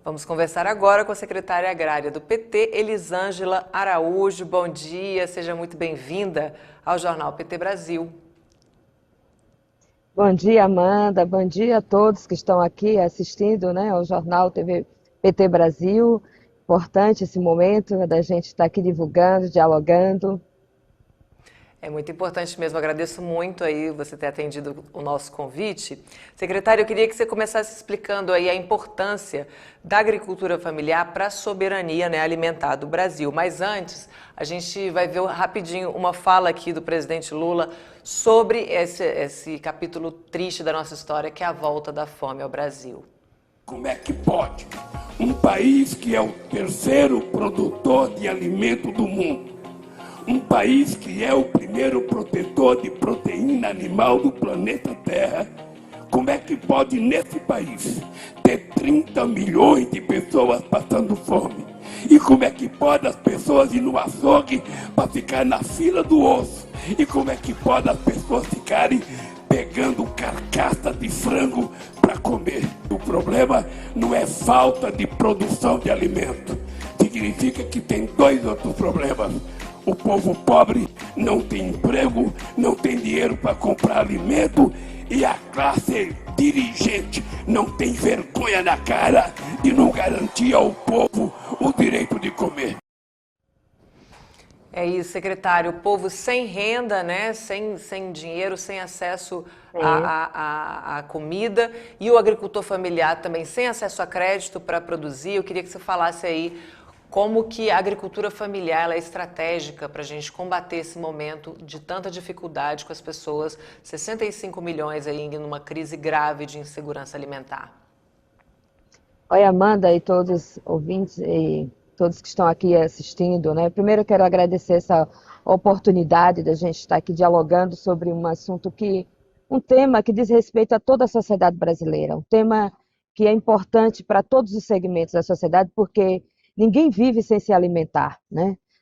Vamos conversar agora com a secretária agrária do PT, Elisângela Araújo. Bom dia, seja muito bem-vinda ao Jornal PT Brasil. Bom dia, Amanda. Bom dia a todos que estão aqui assistindo, ao Jornal TV PT Brasil. Importante esse momento da gente estar aqui divulgando, dialogando. É muito importante mesmo, agradeço muito aí você ter atendido o nosso convite. Secretário, eu queria que você começasse explicando aí a importância da agricultura familiar para a soberania, alimentar do Brasil. Mas antes, a gente vai ver rapidinho uma fala aqui do presidente Lula sobre esse capítulo triste da nossa história, que é a volta da fome ao Brasil. Como é que pode um país que é o terceiro produtor de alimento do mundo, um país que é o primeiro protetor de proteína animal do planeta Terra, como é que pode nesse país ter 30 milhões de pessoas passando fome? E como é que pode as pessoas ir no açougue para ficar na fila do osso? E como é que pode as pessoas ficarem pegando carcaça de frango para comer? O problema não é falta de produção de alimento. Significa que tem dois outros problemas. O povo pobre não tem emprego, não tem dinheiro para comprar alimento, e a classe dirigente não tem vergonha na cara de não garantir ao povo o direito de comer. É isso, secretário. O povo sem renda, sem dinheiro, sem acesso à comida, e o agricultor familiar também sem acesso a crédito para produzir. Eu queria que você falasse aí como que a agricultura familiar ela é estratégica para a gente combater esse momento de tanta dificuldade com as pessoas, 65 milhões aí numa crise grave de insegurança alimentar. Oi, Amanda e todos os ouvintes e todos que estão aqui assistindo, Primeiro eu quero agradecer essa oportunidade da gente estar aqui dialogando sobre um tema que diz respeito a toda a sociedade brasileira, um tema que é importante para todos os segmentos da sociedade, porque ninguém vive sem se alimentar,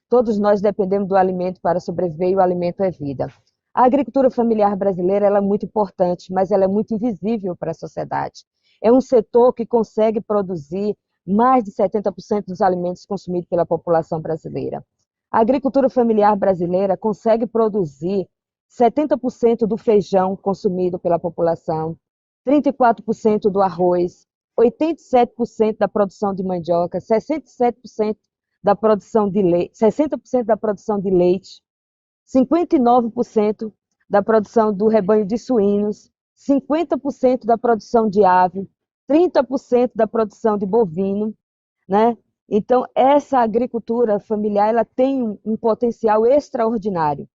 Todos nós dependemos do alimento para sobreviver e o alimento é vida. A agricultura familiar brasileira ela é muito importante, mas ela é muito invisível para a sociedade. É um setor que consegue produzir mais de 70% dos alimentos consumidos pela população brasileira. A agricultura familiar brasileira consegue produzir 70% do feijão consumido pela população, 34% do arroz, 87% da produção de mandioca, 67% da produção de leite, 60% da produção de leite, 59% da produção do rebanho de suínos, 50% da produção de ave, 30% da produção de bovino, Então, essa agricultura familiar ela tem um potencial extraordinário.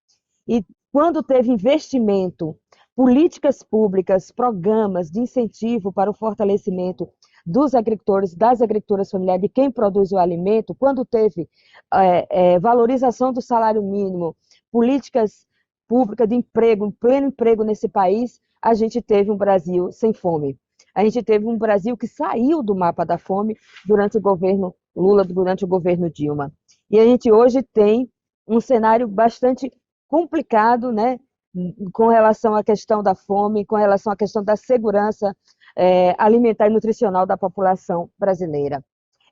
E quando teve investimento, políticas públicas, programas de incentivo para o fortalecimento dos agricultores, das agriculturas familiares, de quem produz o alimento, quando teve valorização do salário mínimo, políticas públicas de emprego, pleno emprego nesse país, a gente teve um Brasil sem fome. A gente teve um Brasil que saiu do mapa da fome durante o governo Lula, durante o governo Dilma. E a gente hoje tem um cenário bastante complicado, com relação à questão da fome, com relação à questão da segurança alimentar e nutricional da população brasileira.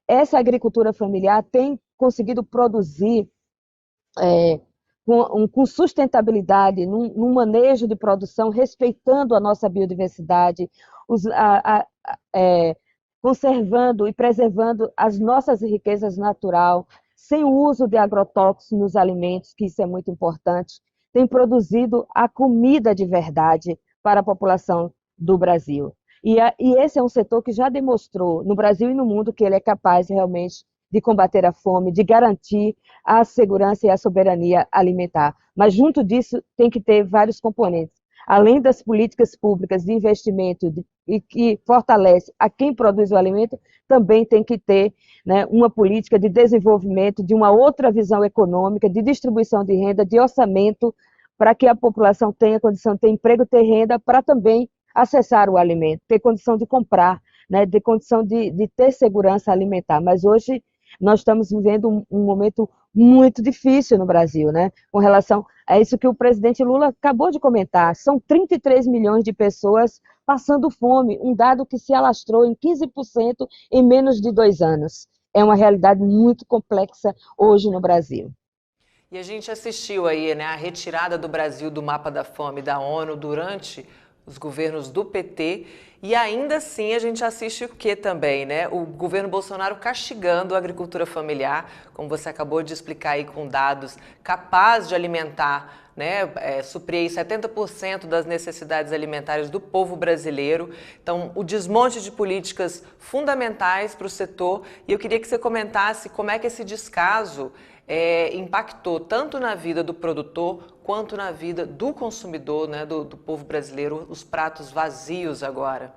Essa agricultura familiar tem conseguido produzir com sustentabilidade, num manejo de produção, respeitando a nossa biodiversidade, conservando e preservando as nossas riquezas naturais, sem o uso de agrotóxicos nos alimentos, que isso é muito importante, tem produzido a comida de verdade para a população do Brasil. E esse é um setor que já demonstrou, no Brasil e no mundo, que ele é capaz realmente de combater a fome, de garantir a segurança e a soberania alimentar. Mas junto disso tem que ter vários componentes. Além das políticas públicas de investimento e que fortalece a quem produz o alimento, também tem que ter uma política de desenvolvimento, de uma outra visão econômica, de distribuição de renda, de orçamento, para que a população tenha condição de ter emprego, ter renda, para também acessar o alimento, ter condição de comprar, ter condição de ter segurança alimentar. Mas hoje nós estamos vivendo um momento muito difícil no Brasil, né? Com relação a isso que o presidente Lula acabou de comentar. São 33 milhões de pessoas passando fome, um dado que se alastrou em 15% em menos de 2 anos. É uma realidade muito complexa hoje no Brasil. E a gente assistiu aí, né, a retirada do Brasil do mapa da fome da ONU durante os governos do PT, e ainda assim a gente assiste o que também, né? O governo Bolsonaro castigando a agricultura familiar, como você acabou de explicar aí com dados, capaz de alimentar, né, suprir aí 70% das necessidades alimentares do povo brasileiro. Então, o desmonte de políticas fundamentais para o setor, e eu queria que você comentasse como é que esse descaso impactou tanto na vida do produtor quanto na vida do consumidor, né, do povo brasileiro, os pratos vazios agora.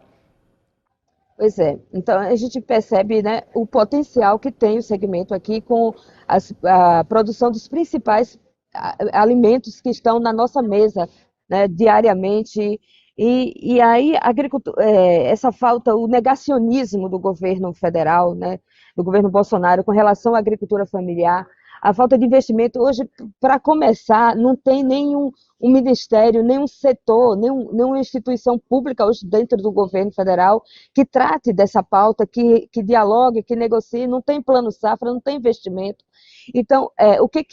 Pois é, então a gente percebe, né, o potencial que tem o segmento aqui com a produção dos principais alimentos que estão na nossa mesa, né, diariamente. E aí essa falta, o negacionismo do governo federal, né, do governo Bolsonaro com relação à agricultura familiar, a falta de investimento. Hoje, para começar, não tem nenhum um ministério, nenhum setor, nenhuma instituição pública hoje dentro do governo federal que trate dessa pauta, que dialogue, que negocie. Não tem plano safra, não tem investimento. Então, o que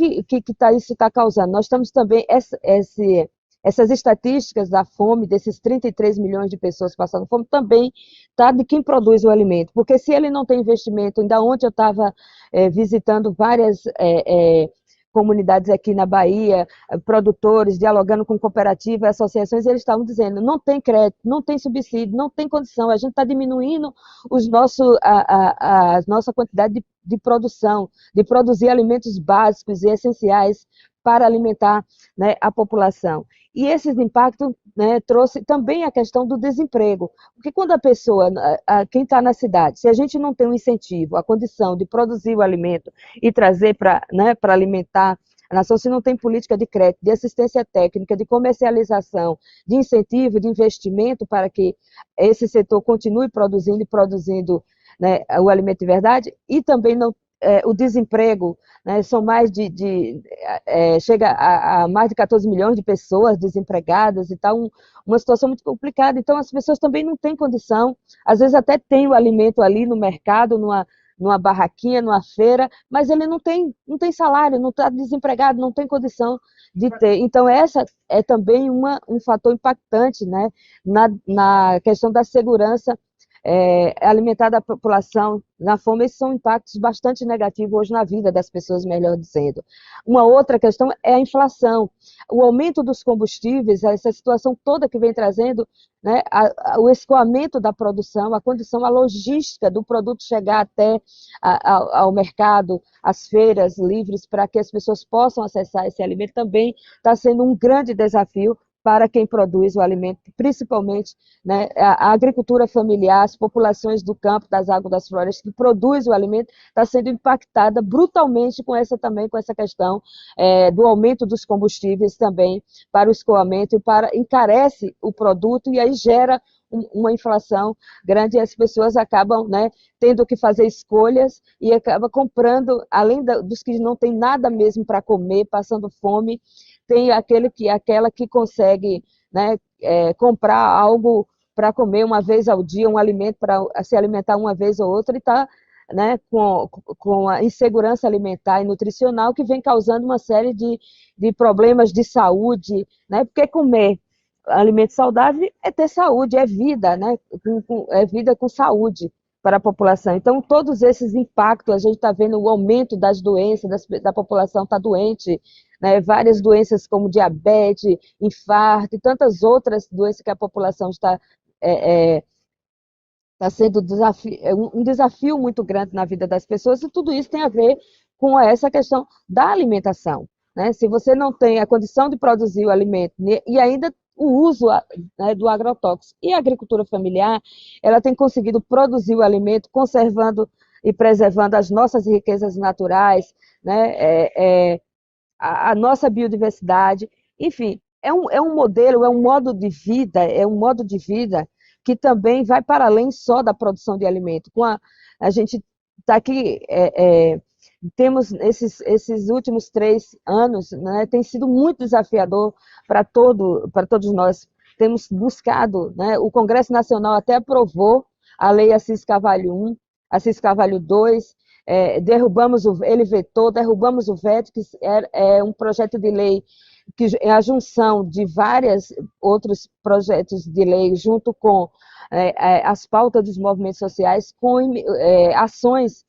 isso está causando? Nós estamos também, essas estatísticas da fome, desses 33 milhões de pessoas passando fome, também está de quem produz o alimento, porque se ele não tem investimento, ainda ontem eu estava visitando várias comunidades aqui na Bahia, produtores, dialogando com cooperativas, associações, eles estavam dizendo, não tem crédito, não tem subsídio, não tem condição, a gente está diminuindo a nossa quantidade de produção, de produzir alimentos básicos e essenciais para alimentar, né, a população. E esses impactos, né, trouxe também a questão do desemprego, porque quando a pessoa, quem está na cidade, se a gente não tem um incentivo, a condição de produzir o alimento e trazer para, né, para alimentar a nação, se não tem política de crédito, de assistência técnica, de comercialização, de incentivo, de investimento para que esse setor continue produzindo e produzindo, né, o alimento de verdade, e também não o desemprego, né, são chega a mais de 14 milhões de pessoas desempregadas e tal, uma situação muito complicada. Então as pessoas também não têm condição, às vezes até tem o alimento ali no mercado, numa barraquinha, numa feira, mas ele não tem salário, não está desempregado, não tem condição de ter. Então essa é também um fator impactante, né, na questão da segurança alimentar da população na fome. Esses são impactos bastante negativos hoje na vida das pessoas, melhor dizendo. Uma outra questão é a inflação, o aumento dos combustíveis, essa situação toda que vem trazendo, né, o escoamento da produção, a condição, a logística do produto chegar até ao mercado, às feiras livres, para que as pessoas possam acessar esse alimento, também está sendo um grande desafio para quem produz o alimento, principalmente, né, a agricultura familiar, as populações do campo, das águas, das florestas, que produzem o alimento, está sendo impactada brutalmente com essa questão do aumento dos combustíveis também, para o escoamento, encarece o produto e aí gera uma inflação grande, e as pessoas acabam, né, tendo que fazer escolhas e acabam comprando, além dos que não têm nada mesmo para comer, passando fome, tem aquela que consegue, né, comprar algo para comer uma vez ao dia, um alimento para se alimentar uma vez ou outra, e está, né, com a insegurança alimentar e nutricional que vem causando uma série de problemas de saúde, né, porque comer alimento saudável é ter saúde, é vida, né, é vida com saúde para a população. Então, todos esses impactos, a gente está vendo o aumento das doenças, da população está doente, né, várias doenças como diabetes, infarto e tantas outras doenças que a população está sendo um desafio muito grande na vida das pessoas, e tudo isso tem a ver com essa questão da alimentação, né? Se você não tem a condição de produzir o alimento e ainda o uso, né, do agrotóxico, e a agricultura familiar, ela tem conseguido produzir o alimento, conservando e preservando as nossas riquezas naturais, né, a nossa biodiversidade, enfim, é um modelo, é um modo de vida que também vai para além só da produção de alimento. A gente está aqui temos esses últimos 3 anos, né, tem sido muito desafiador para todos nós. Temos buscado, né, o Congresso Nacional até aprovou a Lei Assis Carvalho I, Assis Carvalho II, ele vetou, derrubamos o veto, que é um projeto de lei que é a junção de vários outros projetos de lei, junto com as pautas dos movimentos sociais, com ações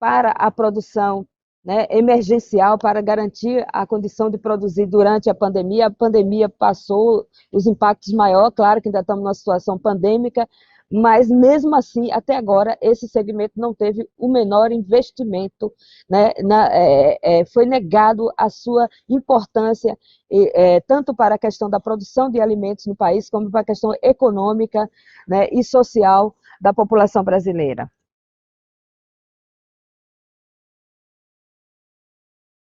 para a produção, né, emergencial, para garantir a condição de produzir durante a pandemia. A pandemia passou, os impactos maiores, claro que ainda estamos numa situação pandêmica, mas mesmo assim, até agora, esse segmento não teve o menor investimento, né, foi negado a sua importância, tanto para a questão da produção de alimentos no país, como para a questão econômica, né, e social da população brasileira.